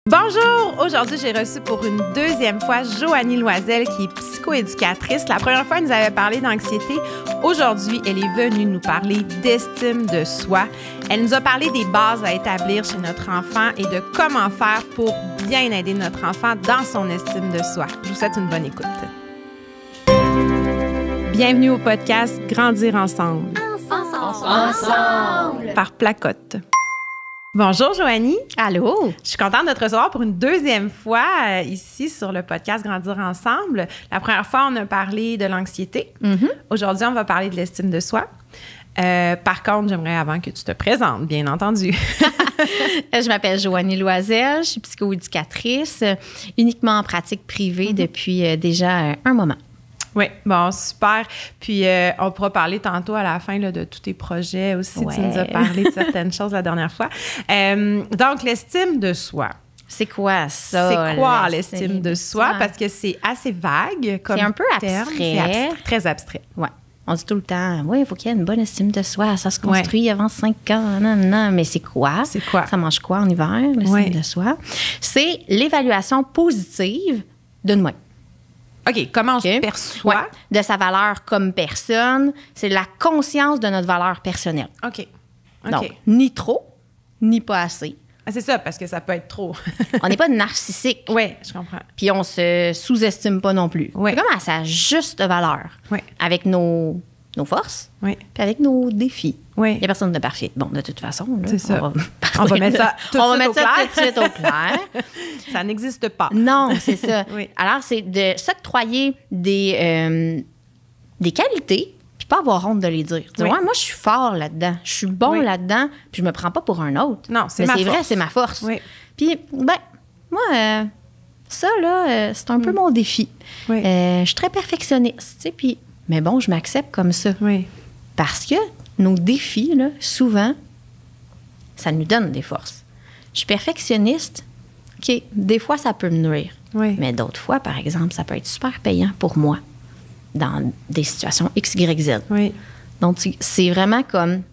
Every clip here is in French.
Bonjour! Aujourd'hui, j'ai reçu pour une deuxième fois Joanie Loisel, qui est psychoéducatrice. La première fois, elle nous avait parlé d'anxiété. Aujourd'hui, elle est venue nous parler d'estime de soi. Elle nous a parlé des bases à établir chez notre enfant et de comment faire pour bien aider notre enfant dans son estime de soi. Je vous souhaite une bonne écoute. Bienvenue au podcast Grandir ensemble. Ensemble! Par Placote. Bonjour Joanie. Allô. Je suis contente de te recevoir pour une deuxième fois ici sur le podcast Grandir ensemble. La première fois, on a parlé de l'anxiété. Aujourd'hui, on va parler de l'estime de soi. Par contre, j'aimerais avant que tu te présentes, bien entendu. Je m'appelle Joanie Loisel, je suis psychoéducatrice, uniquement en pratique privée depuis déjà un moment. Oui, bon, super. Puis, on pourra parler tantôt à la fin là, de tous tes projets aussi. Ouais. Tu nous as parlé de certaines choses la dernière fois. Donc, l'estime de soi. C'est quoi ça? C'est quoi l'estime de soi? Parce que c'est assez vague comme terme. C'est un peu abstrait. C'est très abstrait. Oui. On dit tout le temps, oui, il faut qu'il y ait une bonne estime de soi. Ça se construit avant 5 ans. Non. Mais c'est quoi? C'est quoi? Ça mange quoi en hiver, l'estime de soi? C'est l'évaluation positive de nous-mêmes. OK, comment on se perçoit? De sa valeur comme personne. C'est la conscience de notre valeur personnelle. OK. Donc, ni trop, ni pas assez. Ah, c'est ça, parce que ça peut être trop. On n'est pas narcissique. Oui, je comprends. Puis on se sous-estime pas non plus. Oui. C'est comme à sa juste valeur. Oui. Avec nos forces, oui. Puis avec nos défis. Oui. Il n'y a personne de parfait. Bon, de toute façon, là, c'est ça. On va mettre ça tout de suite au clair. Ça n'existe pas. Non, c'est ça. Oui. Alors, c'est de s'octroyer des qualités puis pas avoir honte de les dire. Dire, ouais, moi, je suis fort là-dedans. Je suis bon là-dedans, puis je me prends pas pour un autre. Non, c'est ma force. Mais c'est vrai, c'est ma force. Oui. Puis, moi, ça, là, c'est un peu mon défi. Oui. Je suis très perfectionniste, tu sais, puis... Mais bon, je m'accepte comme ça. Oui. Parce que nos défis, là, souvent, ça nous donne des forces. Je suis perfectionniste. OK, des fois, ça peut me nuire. Oui. Mais d'autres fois, par exemple, ça peut être super payant pour moi dans des situations X, Y, Z. Oui. Donc, c'est vraiment comme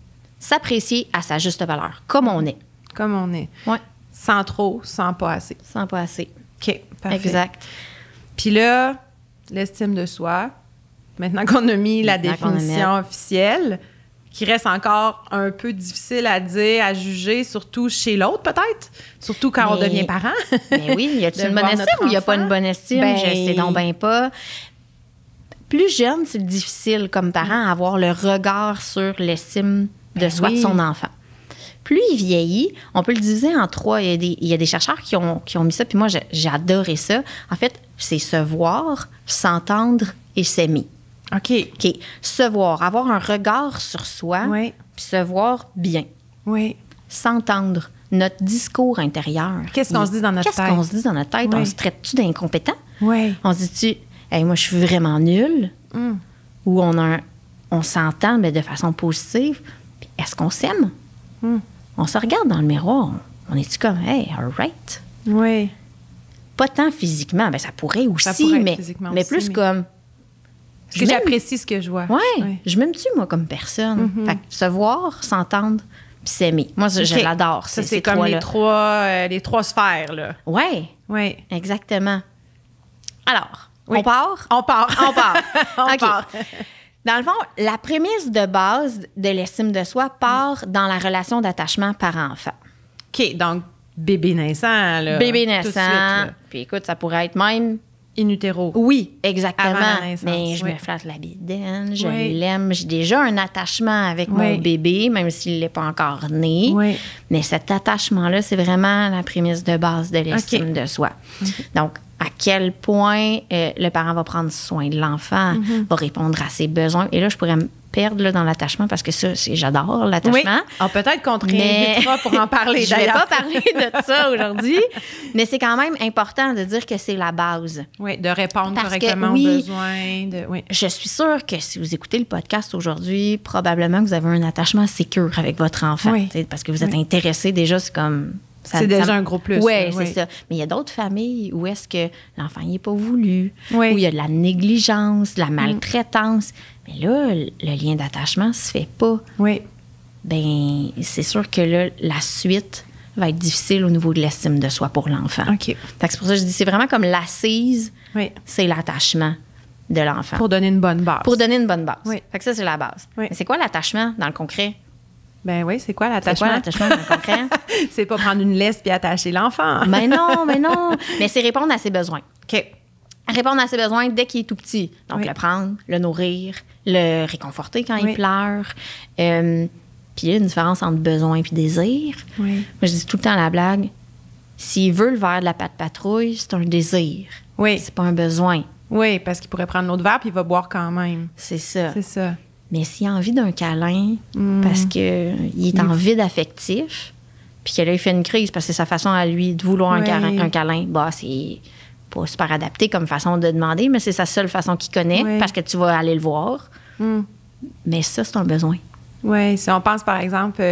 s'apprécier à sa juste valeur, comme on est. Comme on est. Oui. Sans trop, sans pas assez. Sans pas assez. OK, parfait. Exact. Puis là, l'estime de soi, maintenant qu'on a mis la définition officielle, qui reste encore un peu difficile à dire, à juger, surtout chez l'autre peut-être, surtout quand on devient parent. Mais oui, y a-t-il une bonne estime ou il n'y a pas une bonne estime? Je sais donc bien pas. Plus jeune, c'est difficile comme parent à avoir le regard sur l'estime de soi de son enfant. Plus il vieillit, on peut le diviser en trois. Il y a des chercheurs qui ont mis ça, puis moi, j'ai adoré ça. En fait, c'est se voir, s'entendre et s'aimer. OK. Se voir, avoir un regard sur soi, puis se voir bien. Oui. S'entendre, notre discours intérieur. Qu'est-ce qu'on se dit dans notre tête? Qu'est-ce qu'on se dit dans notre tête? Oui. On se traite-tu d'incompétent? Oui. On se dit-tu, hey, moi, je suis vraiment nulle? Ou on s'entend, mais de façon positive? Puis est-ce qu'on s'aime? On se regarde dans le miroir. On est-tu comme, hey, all right? Oui. Pas tant physiquement, ben ça pourrait aussi, mais aussi, plus comme... Est-ce que j'apprécie ce que je vois? Oui. Je m'aime-tu, moi, comme personne? Fait que se voir, s'entendre, puis s'aimer. Moi, je l'adore. Ça, c'est comme les trois sphères, là. Oui. Oui. Exactement. Alors, on part? On part. OK. Dans le fond, la prémisse de base de l'estime de soi part dans la relation d'attachement parent-enfant. OK, donc bébé naissant, là. Bébé naissant. Puis écoute, ça pourrait être même... In utero. Oui, exactement. Avant la naissance, mais je me flatte la bédaine, je l'aime. J'ai déjà un attachement avec mon bébé, même s'il n'est pas encore né. Oui. Mais cet attachement-là, c'est vraiment la prémisse de base de l'estime de soi. Donc, à quel point le parent va prendre soin de l'enfant, va répondre à ses besoins. Et là, je pourrais me perdre là, dans l'attachement parce que ça, j'adore l'attachement. Oui. Peut-être qu'on te réinvitera pour en parler, d'ailleurs. Je ne vais pas parler de ça aujourd'hui, mais c'est quand même important de dire que c'est la base. Oui, de répondre correctement aux besoins. Je suis sûre que si vous écoutez le podcast aujourd'hui, probablement que vous avez un attachement sécure avec votre enfant. Parce que vous êtes intéressé déjà, c'est comme... C'est déjà un gros plus. Oui, c'est ça. Mais il y a d'autres familles où est-ce que l'enfant n'est pas voulu, où il y a de la négligence, de la maltraitance. Mais là, le lien d'attachement ne se fait pas. Oui. Bien, c'est sûr que là, la suite va être difficile au niveau de l'estime de soi pour l'enfant. OK. Fait que c'est pour ça que je dis, c'est vraiment comme l'assise, c'est l'attachement de l'enfant. Pour donner une bonne base. Pour donner une bonne base. Oui. Fait que ça, c'est la base. Oui. Mais c'est quoi l'attachement dans le concret? Ben oui, c'est quoi l'attachement? C'est quoi l'attachement dans le concret? C'est pas prendre une laisse puis attacher l'enfant. Mais non. Mais c'est répondre à ses besoins. OK. Répondre à ses besoins dès qu'il est tout petit. Donc, le prendre, le nourrir, le réconforter quand il pleure. Puis il y a une différence entre besoin et désir. Oui. Moi, je dis tout le temps à la blague, s'il veut le verre de la pâte patrouille, c'est un désir. Oui. C'est pas un besoin. Oui, parce qu'il pourrait prendre l'autre verre puis il va boire quand même. C'est ça. C'est ça. Mais s'il a envie d'un câlin, parce qu'il est en vide affectif, puis que là, il fait une crise parce que c'est sa façon à lui de vouloir un câlin, bah, c'est pas super adapté comme façon de demander, mais c'est sa seule façon qu'il connaît parce que tu vas aller le voir. Mais ça, c'est un besoin. Oui, si on pense, par exemple,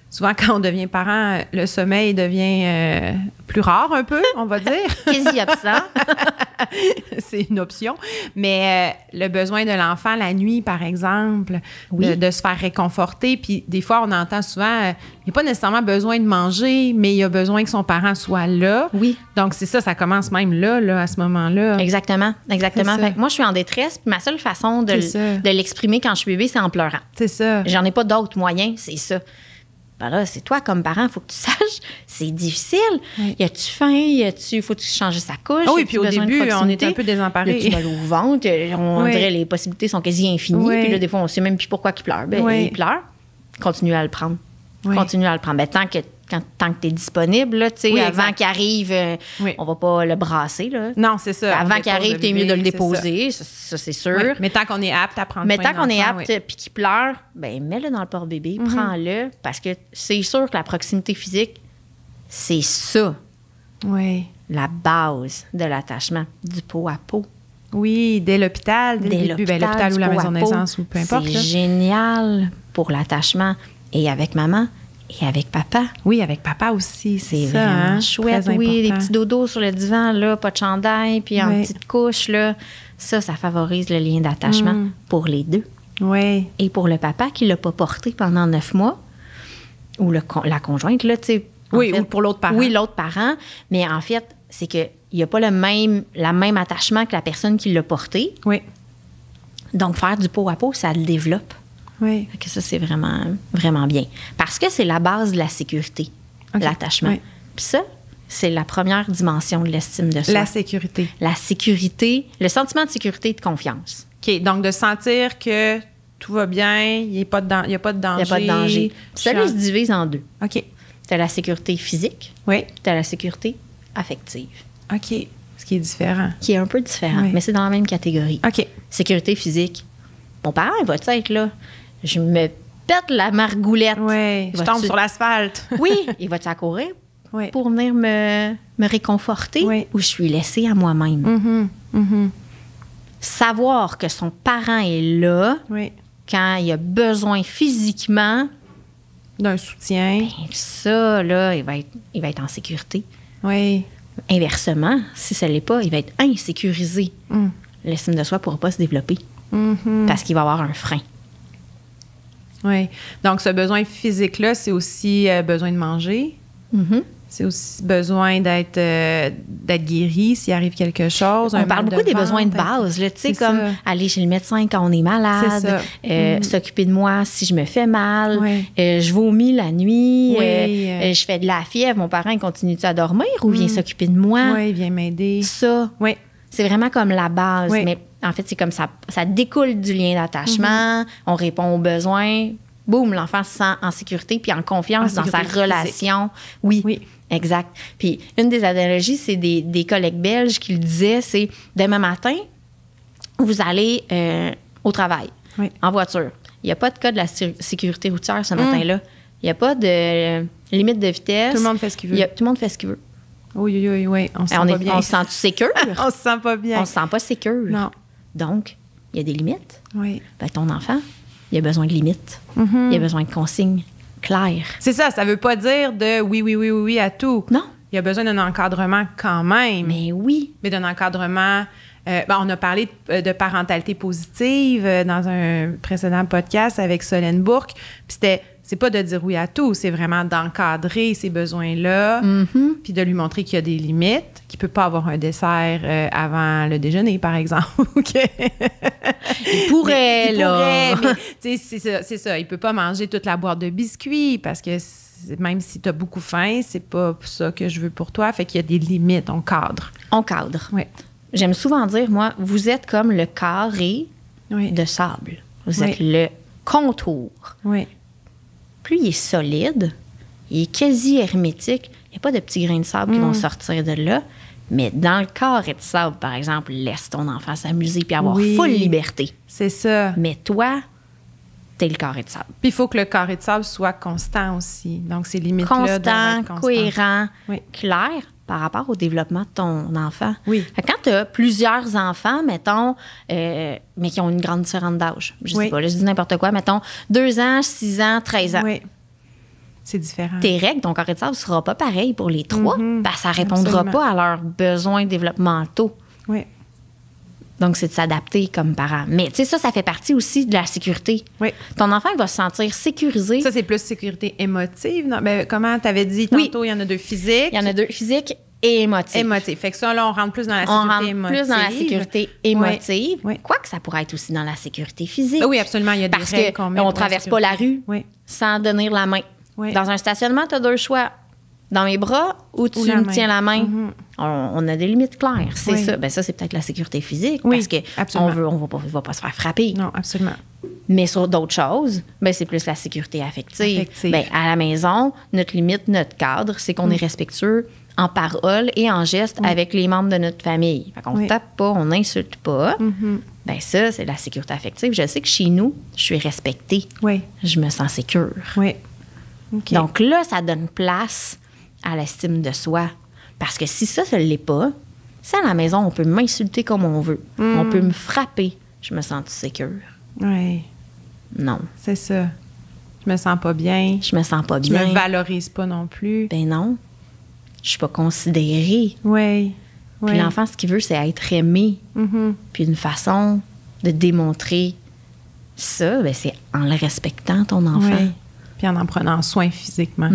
souvent quand on devient parent, le sommeil devient plus rare un peu, on va dire. Quasi absent. C'est une option. Mais le besoin de l'enfant la nuit, par exemple, de se faire réconforter. Puis des fois, on entend souvent, il n'y a pas nécessairement besoin de manger, mais il y a besoin que son parent soit là. Oui. Donc, c'est ça commence même là, à ce moment-là. Exactement. Fait que moi, je suis en détresse, puis ma seule façon de l'exprimer quand je suis bébé, c'est en pleurant. C'est ça. J'en ai pas d'autres moyens, c'est ça. Ben là, c'est toi, comme parent, il faut que tu saches, c'est difficile. Oui. Y a-tu faim? Faut-tu changer sa couche? Ah oui, puis au début, on est un peu désemparés. Y a-tu mal au ventre? On dirait les possibilités sont quasi infinies. Oui. Puis là, des fois, on sait même plus pourquoi il pleure. Ben, il pleure. Continue à le prendre. Oui. Continue à le prendre. Ben, tant que tu es disponible, là, avant qu'il arrive, on va pas le brasser. Là. Non, c'est ça. Avant qu'il arrive, t'es mieux de le déposer. Ça, c'est sûr. Oui. Mais tant qu'on est apte à prendre soin de Mais tant qu'on est l'enfant, apte puis qu'il pleure, ben mets-le dans le porte-bébé, prends-le, parce que c'est sûr que la proximité physique, c'est ça. Oui. La base de l'attachement, du pot à pot. Oui, dès l'hôpital, dès le début, l'hôpital ou la maison de naissance ou peu importe. C'est génial pour l'attachement. Et avec maman et avec papa. Oui, avec papa aussi. C'est ça, vraiment chouette. Oui, des petits dodos sur le divan, là, pas de chandail, puis en petite couche, là. Ça favorise le lien d'attachement pour les deux. Oui. Et pour le papa qui ne l'a pas porté pendant 9 mois, ou la conjointe, là, tu sais. Oui, ou pour l'autre parent. Oui, l'autre parent. Mais en fait, c'est qu'il n'y a pas la même attachement que la personne qui l'a porté. Oui. Donc, faire du pot à pot, ça le développe. Oui. Fait que ça, c'est vraiment, vraiment bien. Parce que c'est la base de la sécurité, l'attachement. Oui. Puis ça, c'est la première dimension de l'estime de soi. La sécurité. La sécurité, le sentiment de sécurité et de confiance. OK, donc de sentir que tout va bien, il n'y a pas de danger. Il n'y a pas de danger. Ça, se divise en deux. OK. Tu as la sécurité physique, oui. Tu as la sécurité affective. OK, ce qui est différent. Qui est un peu différent, mais c'est dans la même catégorie. OK. Sécurité physique. Mon parent, il va être là. Je me pète la margoulette. Oui, je tombe sur l'asphalte. Oui, il va-tu accourir pour venir me réconforter ou je suis laissée à moi-même? Savoir que son parent est là quand il a besoin physiquement d'un soutien. Ben, ça, là, il va être en sécurité. Oui. Inversement, si ça ne l'est pas, il va être insécurisé. L'estime de soi ne pourra pas se développer parce qu'il va avoir un frein. Oui. Donc, ce besoin physique-là, c'est aussi besoin de manger. C'est aussi besoin d'être guéri s'il arrive quelque chose. On parle beaucoup des besoins de base, tu sais, comme aller chez le médecin quand on est malade, s'occuper de moi si je me fais mal, je vomis la nuit, je fais de la fièvre, mon parent continue-tu à dormir ou vient s'occuper de moi? Oui, il vient m'aider. Ça, c'est vraiment comme la base, mais en fait, c'est comme ça découle du lien d'attachement, on répond aux besoins, boum, l'enfant se sent en sécurité puis en confiance dans sa relation. Oui, exact. Puis une des analogies, c'est des collègues belges qui le disaient, c'est demain matin, vous allez au travail, en voiture. Il n'y a pas de cas de la sécurité routière ce matin-là. Il n'y a pas de limite de vitesse. Tout le monde fait ce qu'il veut. Tout le monde fait ce qu'il veut. Oui, on se sent pas bien. On se sent-tu sécure? On se sent pas bien. On se sent pas sécure. Non. Donc, il y a des limites. Oui. Ben, ton enfant, il a besoin de limites. Il a besoin de consignes claires. C'est ça veut pas dire de oui à tout. Non. Il y a besoin d'un encadrement quand même. Mais oui. Mais d'un encadrement On a parlé de parentalité positive dans un précédent podcast avec Solène Bourque. Puis c'est pas de dire oui à tout, c'est vraiment d'encadrer ces besoins-là, puis de lui montrer qu'il y a des limites, qu'il peut pas avoir un dessert avant le déjeuner, par exemple. Il pourrait, mais c'est ça. Il peut pas manger toute la boîte de biscuits parce que même si tu as beaucoup faim, c'est pas ça que je veux pour toi. Fait qu'il y a des limites, on cadre. On cadre. Oui. J'aime souvent dire, moi, vous êtes comme le carré de sable. Vous êtes le contour. Oui. Plus il est solide, il est quasi hermétique, il n'y a pas de petits grains de sable qui vont sortir de là. Mais dans le carré de sable, par exemple, laisse ton enfant s'amuser puis avoir full liberté. C'est ça. Mais toi, t'es le carré de sable. Puis il faut que le carré de sable soit constant aussi. Donc, ces limites-là doivent être constantes. Cohérent, clair par rapport au développement de ton enfant. Oui. Quand tu as plusieurs enfants, mettons, mais qui ont une grande différence d'âge, je sais pas, là, je dis n'importe quoi, mettons 2 ans, 6 ans, 13 ans. Oui. C'est différent. Tes règles, ton carré de sable ne sera pas pareil pour les 3 parce que ça ne répondra pas à leurs besoins développementaux. Oui. Donc, c'est de s'adapter comme parent. Mais, tu sais, ça fait partie aussi de la sécurité. Oui. Ton enfant, il va se sentir sécurisé. Ça, c'est plus sécurité émotive. Non? Ben, comment tu avais dit tantôt, il y en a 2 physiques. Il y en a 2 physiques et émotives. Émotive. Fait que ça, là, on rentre plus dans la sécurité émotive. Plus dans la sécurité émotive. Oui. Quoique ça pourrait être aussi dans la sécurité physique. Oui, absolument. Il y a des règles qu'on met. Parce qu'on ne traverse pas la rue sans donner la main. Oui. Dans un stationnement, tu as 2 choix. Dans mes bras ou tu me tiens la main. On a des limites claires. C'est ça. Ben ça, c'est peut-être la sécurité physique parce qu'on ne va pas se faire frapper. Non, absolument. Mais sur d'autres choses, ben c'est plus la sécurité affective. Ben, à la maison, notre limite, notre cadre, c'est qu'on est respectueux en parole et en geste avec les membres de notre famille. Fait qu'on ne tape pas, on n'insulte pas. Ben ça, c'est la sécurité affective. Je sais que chez nous, je suis respectée. Oui. Je me sens sécure. Oui. Okay. Donc là, ça donne place à l'estime de soi. Parce que si ça ne l'est pas, si à la maison, on peut m'insulter comme on veut, on peut me frapper, je me sens sécure. Oui. Non. C'est ça. Je me sens pas bien. Je me sens pas bien. Je me valorise pas non plus. Ben non. Je suis pas considérée. Oui. Puis l'enfant, ce qu'il veut, c'est être aimé. Puis une façon de démontrer ça, ben c'est en le respectant, ton enfant. Oui. Puis en prenant soin physiquement.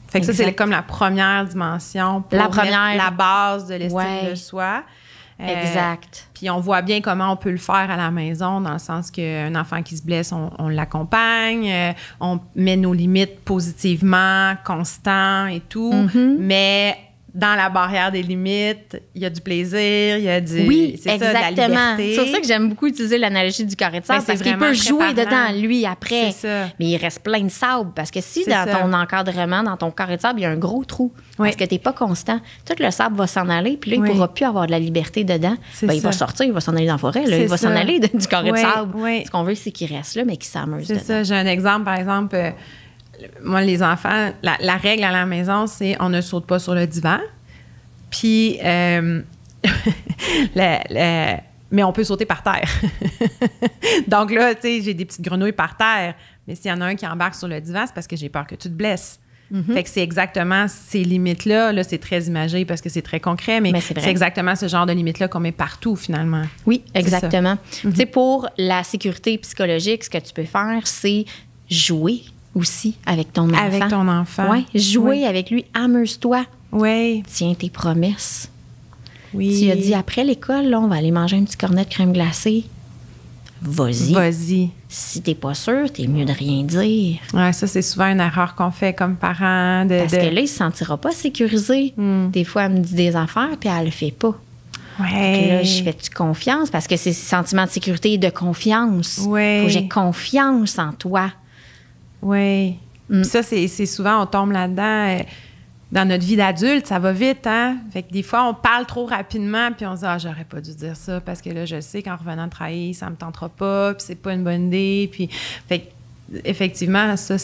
Fait que ça, c'est comme la première dimension pour la base de l'estime de soi. Exact. Puis on voit bien comment on peut le faire à la maison, dans le sens qu'un enfant qui se blesse, on l'accompagne, on met nos limites positivement, constant et tout, mais dans la barrière des limites, il y a du plaisir, il y a du... Oui, c'est exactement. ça, de la liberté. C'est pour ça que j'aime beaucoup utiliser l'analogie du carré de sable, parce qu'il peut jouer dedans, lui, après. C'est ça. Mais il reste plein de sable, parce que si dans ton encadrement, dans ton carré de sable, il y a un gros trou, parce que tu n'es pas constant, tout le sable va s'en aller, puis là, il ne pourra plus avoir de la liberté dedans. Ben, il va sortir, il va s'en aller dans la forêt, là, il va s'en aller du carré de sable. Ce qu'on veut, c'est qu'il reste là, mais qu'il s'amuse dedans. C'est ça. J'ai un exemple, par exemple... moi, les enfants, la règle à la maison, c'est on ne saute pas sur le divan. Puis, mais on peut sauter par terre. Donc là, tu sais, j'ai des petites grenouilles par terre. Mais s'il y en a un qui embarque sur le divan, c'est parce que j'ai peur que tu te blesses. Fait que c'est exactement ces limites-là. Là, c'est très imagé parce que c'est très concret, mais c'est exactement ce genre de limites-là qu'on met partout, finalement. Oui, exactement. Tu sais, pour la sécurité psychologique, ce que tu peux faire, c'est jouer aussi avec ton enfant. Avec ton enfant. Oui, jouer avec lui. Amuse-toi. Oui. Tiens tes promesses. Oui. Tu as dit, après l'école, là, on va aller manger un petit cornet de crème glacée. Vas-y. Vas-y. Si t'es pas sûr, t'es mieux de rien dire. Ouais, ça, c'est souvent une erreur qu'on fait comme parents. Parce que là, il se sentira pas sécurisé. Des fois, elle me dit des affaires, puis elle le fait pas. Ouais. Là, je fais-tu confiance? Parce que c'est sentiment de sécurité et de confiance. Ouais. Faut que j'ai confiance en toi. Oui. Ça, c'est souvent, on tombe là-dedans. Dans notre vie d'adulte, ça va vite, hein? Fait que des fois, on parle trop rapidement, puis on se dit « Ah, j'aurais pas dû dire ça, parce que là, je sais qu'en revenant de travailler, ça me tentera pas, puis c'est pas une bonne idée. » Puis, fait que, effectivement, ça,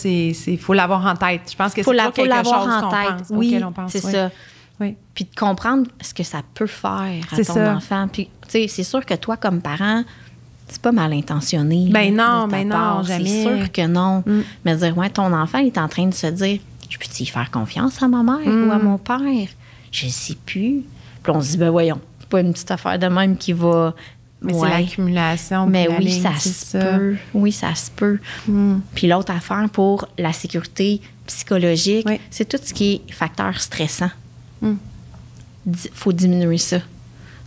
faut l'avoir en tête. Je pense que c'est toujours quelque chose qu'on pense, auquel on pense. C'est ça. Oui. Puis de comprendre ce que ça peut faire à ton enfant. Puis, tu sais, c'est sûr que toi, comme parent, c'est pas mal intentionné. Ben non, jamais. C'est sûr que non. Mais dire, ouais, ton enfant, il est en train de se dire, je peux-tu y faire confiance à ma mère ou à mon père? Je sais plus. Puis on se dit, ben voyons, C'est pas une petite affaire de même qui va... Mais c'est l'accumulation. Mais oui, ça se peut. Oui, ça se peut. Puis l'autre affaire pour la sécurité psychologique, c'est tout ce qui est facteur stressant. Faut diminuer ça.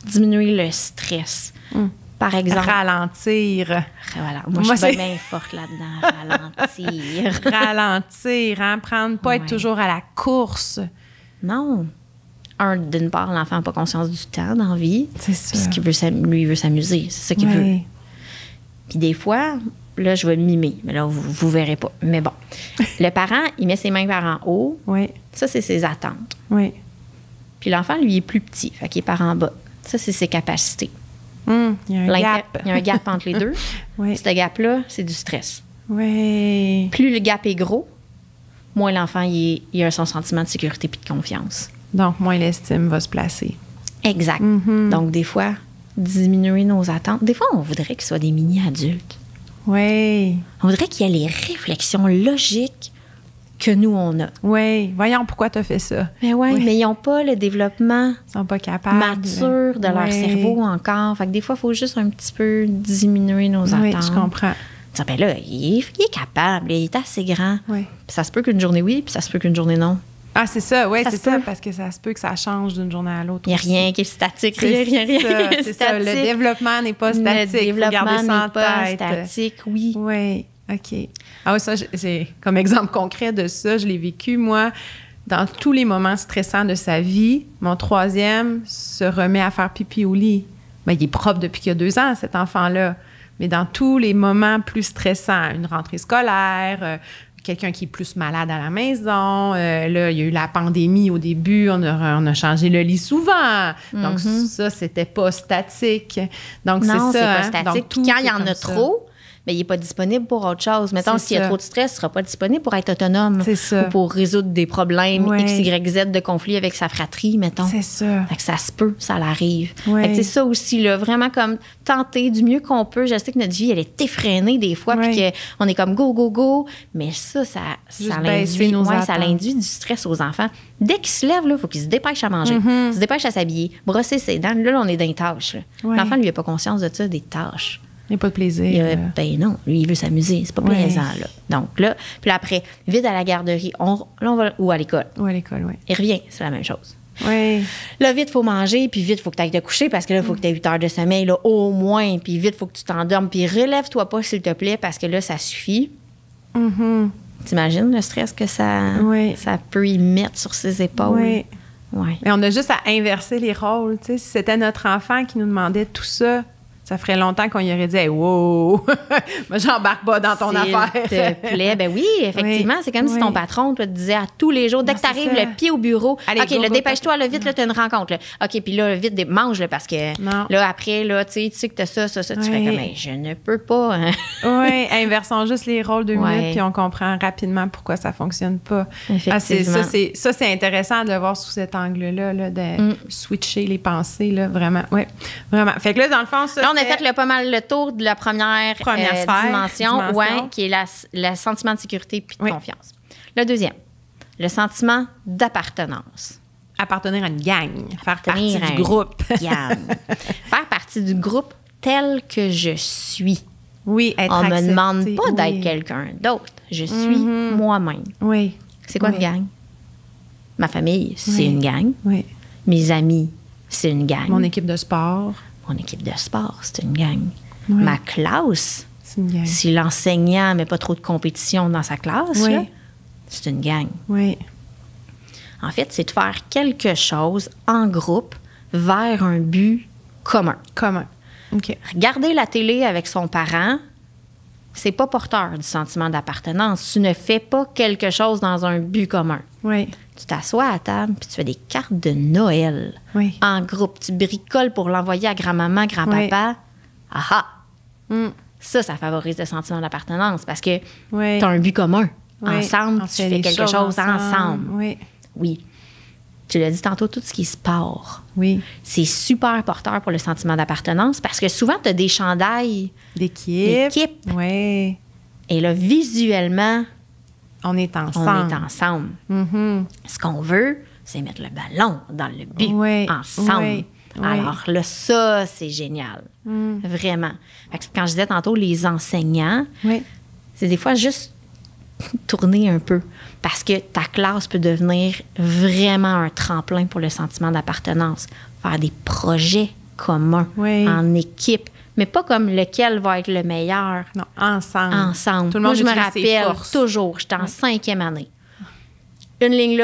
Diminuer le stress. Par exemple... Ralentir. Voilà. Moi, je suis bien forte là-dedans. Ralentir. Ralentir, hein? Pas être toujours à la course. Non. D'une part, l'enfant n'a pas conscience du temps dans la vie. C'est ça. Puisqu'il lui, il veut s'amuser. C'est ça qu'il veut. Puis des fois, là, je vais le mimer. Mais là, vous ne verrez pas. Mais bon. Le parent, il met ses mains par en haut. Oui. Ça, c'est ses attentes. Oui. Puis l'enfant, lui, il est plus petit. Fait qu'il est par en bas. Ça, c'est ses capacités. Il y a un gap. Il y a un gap entre les deux. Oui. Ce gap-là, c'est du stress. Oui. Plus le gap est gros, moins l'enfant il a son sentiment de sécurité puis de confiance. Donc, moins l'estime va se placer. Exact. Donc, des fois, diminuer nos attentes. Des fois, on voudrait qu'ils soient des mini-adultes. Oui. On voudrait qu'il y ait les réflexions logiques que nous, on a. Oui. Voyons pourquoi tu as fait ça. Mais mais ils n'ont pas le développement ils sont pas capables. mature de leur cerveau encore. Fait que des fois, il faut juste un petit peu diminuer nos attentes. Oui, je comprends. Ben là, il est capable, il est assez grand. Oui. Puis ça se peut qu'une journée oui, puis ça se peut qu'une journée non. Ah, c'est ça, oui, c'est ça, parce que ça se peut que ça change d'une journée à l'autre. Il n'y a rien qui est statique. C'est ça. Le développement n'est pas statique. Le développement n'est pas statique, oui. Oui, OK. Ah oui, ça, c'est comme exemple concret de ça, je l'ai vécu, moi, dans tous les moments stressants de sa vie. Mon troisième se remet à faire pipi au lit. Ben, il est propre depuis qu'il y a 2 ans, cet enfant-là. Mais dans tous les moments plus stressants, une rentrée scolaire, quelqu'un qui est plus malade à la maison. Là, il y a eu la pandémie au début. On a changé le lit souvent. Donc, ça, c'était pas statique. Donc, non, c'est ça. Pas statique. Puis quand il y en a trop, mais il n'est pas disponible pour autre chose. Mettons, s'il y a trop de stress, il ne sera pas disponible pour être autonome. C'est ça. Ou pour résoudre des problèmes X, Y, Z de conflit avec sa fratrie, mettons. C'est ça. Fait que ça se peut, ça l'arrive. Oui. Fait que c'est ça aussi, là, vraiment comme tenter du mieux qu'on peut. Je sais que notre vie, elle est effrénée des fois, puis qu'on est comme go, go, go. Mais ça l'induit du stress aux enfants. Dès qu'ils se lèvent, il faut qu'ils se dépêchent à manger, se dépêchent à s'habiller, brosser ses dents. Là, on est dans les tâches. L'enfant, lui, n'a pas conscience de ça, des tâches. Il n'y a pas de plaisir. Ben non, lui, il veut s'amuser. C'est pas plaisant, là. Donc là, puis après, vite à la garderie, ou à l'école. Ou à l'école, oui. Il revient, c'est la même chose. Oui. Là, vite, il faut manger, puis vite, il faut que tu ailles te coucher, parce que là, il faut que tu aies 8 heures de sommeil, là, au moins. Puis vite, il faut que tu t'endormes. Puis relève-toi pas, s'il te plaît, parce que là, ça suffit. T'imagines le stress que ça peut y mettre sur ses épaules? Oui. Ouais. Mais on a juste à inverser les rôles. Tu sais, si c'était notre enfant qui nous demandait tout ça, ça ferait longtemps qu'on y aurait dit hey, « Wow! Moi, j'embarque pas dans ton affaire. » S'il te plaît. Ben oui, effectivement. C'est comme si ton patron te disait à tous les jours, dès que tu arrives le pied au bureau, allez, OK, dépêche-toi, là, vite, tu as une rencontre. Là. OK, puis là, vite, mange, là, parce que là, après, là, tu sais que tu as ça. Tu fais comme « Je ne peux pas. Hein. » Oui, inversons juste les rôles 2 minutes, puis on comprend rapidement pourquoi ça fonctionne pas. Effectivement. Ça, c'est intéressant de le voir sous cet angle-là, là, de switcher les pensées, là, vraiment. Oui, vraiment. Fait que là, dans le fond, ça, là, on a fait pas mal le tour de la première dimension. Qui est le sentiment de sécurité puis de confiance. Le deuxième, le sentiment d'appartenance. Appartenir à une gang, faire partie du groupe. Faire partie du groupe tel que je suis. Oui, être on accepté. Me demande pas d'être quelqu'un d'autre. Je suis moi-même. Oui. C'est quoi une gang? Ma famille, c'est une gang. Oui. Mes amis, c'est une gang. Mon équipe de sport. Mon équipe de sport, c'est une gang. Oui. Ma classe, c'est une gang. Si l'enseignant ne met pas trop de compétition dans sa classe, là, c'est une gang. Oui. En fait, c'est de faire quelque chose en groupe vers un but commun. OK. Regarder la télé avec son parent, c'est pas porteur du sentiment d'appartenance. Tu ne fais pas quelque chose dans un but commun. Oui. Tu t'assois à table puis tu fais des cartes de Noël en groupe. Tu bricoles pour l'envoyer à grand-maman, grand-papa. Aha! Ça favorise le sentiment d'appartenance parce que tu as un but commun. Ensemble, tu fais quelque chose ensemble. Oui. Tu l'as dit tantôt, tout ce qui est sport. Oui. C'est super porteur pour le sentiment d'appartenance parce que souvent, tu as des chandails d'équipe. Oui. Et là, visuellement, on est ensemble. Ce qu'on veut, c'est mettre le ballon dans le but ensemble. Oui. Alors là, ça, c'est génial. Vraiment. Fait que quand je disais tantôt les enseignants, c'est des fois juste tourner un peu parce que ta classe peut devenir vraiment un tremplin pour le sentiment d'appartenance. Faire des projets communs en équipe, mais pas comme lequel va être le meilleur. Non, ensemble. Ensemble. Tout le monde Moi, je me rappelle toujours, j'étais en 5e année. Une ligne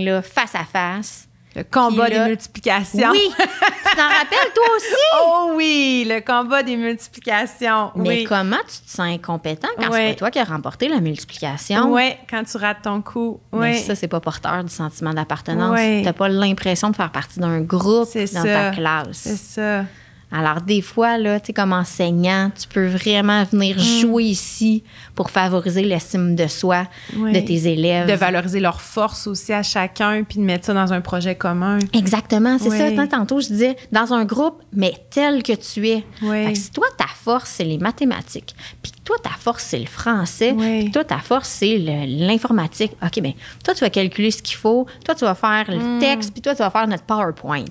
là, face à face. Le combat des multiplications. Oui! Tu t'en rappelles, toi aussi? Oh oui! Le combat des multiplications. Mais comment tu te sens incompétent quand c'est pas toi qui as remporté la multiplication? Oui, quand tu rates ton coup. Mais ça, c'est pas porteur du sentiment d'appartenance. T'as pas l'impression de faire partie d'un groupe dans ta classe. C'est ça. Alors, des fois, là, tu sais, comme enseignant, tu peux vraiment venir jouer ici pour favoriser l'estime de soi de tes élèves. De valoriser leurs forces aussi à chacun, puis de mettre ça dans un projet commun. Exactement, c'est ça. Tantôt, je disais, dans un groupe, mais tel que tu es. Fait que si toi, ta force, c'est les mathématiques, puis toi, ta force, c'est le français, puis toi, ta force, c'est l'informatique. OK, bien, toi, tu vas calculer ce qu'il faut, toi, tu vas faire le texte, puis toi, tu vas faire notre PowerPoint.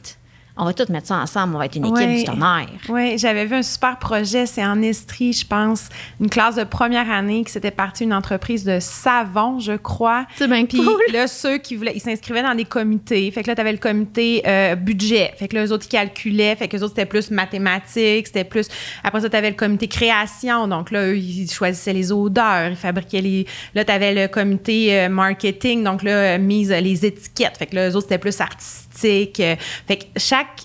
On va tous mettre ça ensemble, on va être une équipe du tonnerre. Oui, j'avais vu un super projet, c'est en Estrie, je pense, une classe de première année qui s'était partie une entreprise de savon, je crois. C'est bien cool. Puis là, ceux qui voulaient, ils s'inscrivaient dans des comités. Fait que là, tu avais le comité budget. Fait que là, eux autres, ils calculaient. Fait que les autres, c'était plus mathématiques, c'était plus... Après ça, tu avais le comité création. Donc là, eux, ils choisissaient les odeurs, ils fabriquaient les... Là, tu avais le comité marketing. Donc là, mise les étiquettes. Fait que là, eux autres, c'était plus artistique. Fait que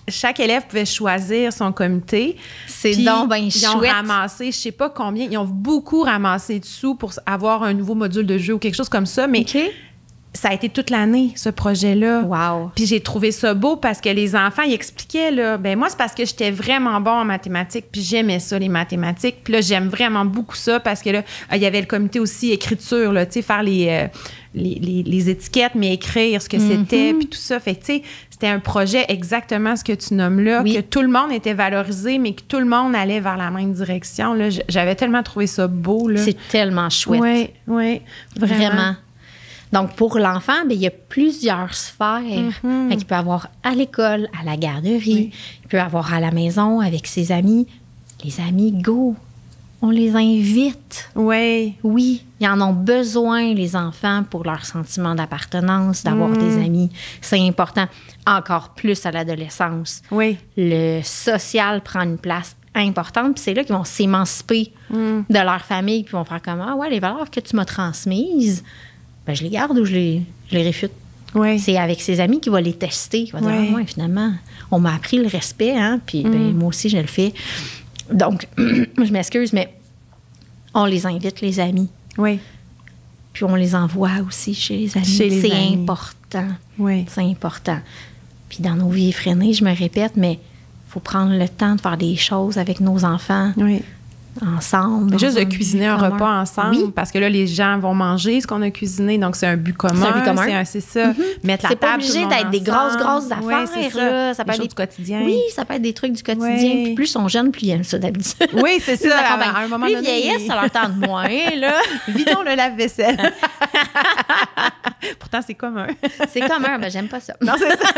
chaque élève pouvait choisir son comité. C'est donc bien chouette. Ils ont ramassé, je sais pas combien, ils ont beaucoup ramassé de sous pour avoir un nouveau module de jeu ou quelque chose comme ça, mais ça a été toute l'année, ce projet-là. Wow. Puis j'ai trouvé ça beau parce que les enfants, ils expliquaient, là, ben moi, c'est parce que j'étais vraiment bon en mathématiques, puis j'aimais ça, les mathématiques. Puis là, j'aime vraiment beaucoup ça parce que là, il y avait le comité aussi écriture, là, tu sais, faire les étiquettes, mais écrire ce que c'était, puis tout ça. Fait que, tu sais, c'était un projet exactement ce que tu nommes là, que tout le monde était valorisé, mais que tout le monde allait vers la même direction. Là. J'avais tellement trouvé ça beau. Là. C'est tellement chouette. Oui, vraiment. Donc, pour l'enfant, bien, il y a plusieurs sphères. Il peut avoir à l'école, à la garderie, il peut avoir à la maison avec ses amis. Les amis, go! On les invite. Oui. Oui, ils en ont besoin, les enfants, pour leur sentiment d'appartenance, d'avoir des amis. C'est important. Encore plus à l'adolescence. Oui. Le social prend une place importante, puis c'est là qu'ils vont s'émanciper de leur famille, puis vont faire comme, ah ouais, les valeurs que tu m'as transmises, ben, je les garde ou je les réfute. Oui. C'est avec ses amis qu'il va les tester. Il va dire, ah ouais, finalement, on m'a appris le respect, hein, puis ben, moi aussi, je le fais. Donc, je m'excuse, mais on les invite, les amis. Oui. Puis on les envoie aussi chez les amis. C'est important. Oui. C'est important. Puis dans nos vies effrénées, je me répète, mais il faut prendre le temps de faire des choses avec nos enfants. Oui. Ensemble. Juste de cuisiner un repas ensemble, parce que là, les gens vont manger ce qu'on a cuisiné, donc c'est un but commun. C'est un but commun. C'est ça. Mettre la table, c'est pas obligé d'être des grosses affaires. Oui, c'est là. Ça peut être du quotidien. Oui, ça peut être des trucs du quotidien. Puis plus ils sont jeunes, plus ils aiment ça d'habitude. Oui, c'est ça. À un moment plus donné, ils vieillissent, ça leur tente moins. Là. Vidons le lave-vaisselle. Pourtant, c'est commun. C'est commun, mais j'aime pas ça. Non, c'est ça.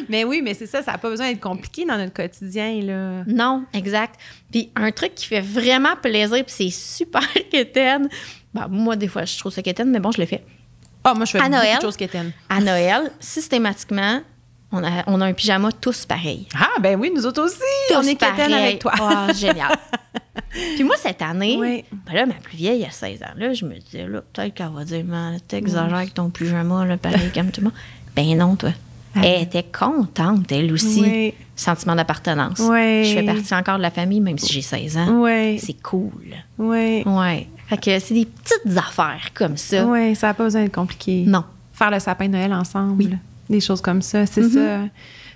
Mais oui, mais c'est ça. Ça n'a pas besoin d'être compliqué dans notre quotidien. Là. Non, exact. Puis un truc qui fait vraiment plaisir, puis c'est super quétaine. Ben, moi, des fois, je trouve ça quétaine, mais bon, je le fais. Ah, moi, je fais à beaucoup Noël, de choses quétaines. À Noël, systématiquement, on a un pyjama tous pareil. Ah, ben oui, nous autres aussi. Tous on est quétaine avec toi. Oh, génial. Puis moi, cette année, ben là, ma plus vieille, a 16 ans. Là, je me disais, là, peut-être qu'elle va dire, man, t'exagères avec ton pyjama, là, pareil comme tout le monde. Ben non, toi. Elle était contente, elle aussi. Oui. Sentiment d'appartenance. Oui. Je fais partie encore de la famille, même si j'ai 16 ans. Oui. C'est cool. Oui. Oui. Fait que c'est des petites affaires comme ça. Oui, ça n'a pas besoin d'être compliqué. Non. Faire le sapin de Noël ensemble. Oui. Des choses comme ça, c'est ça.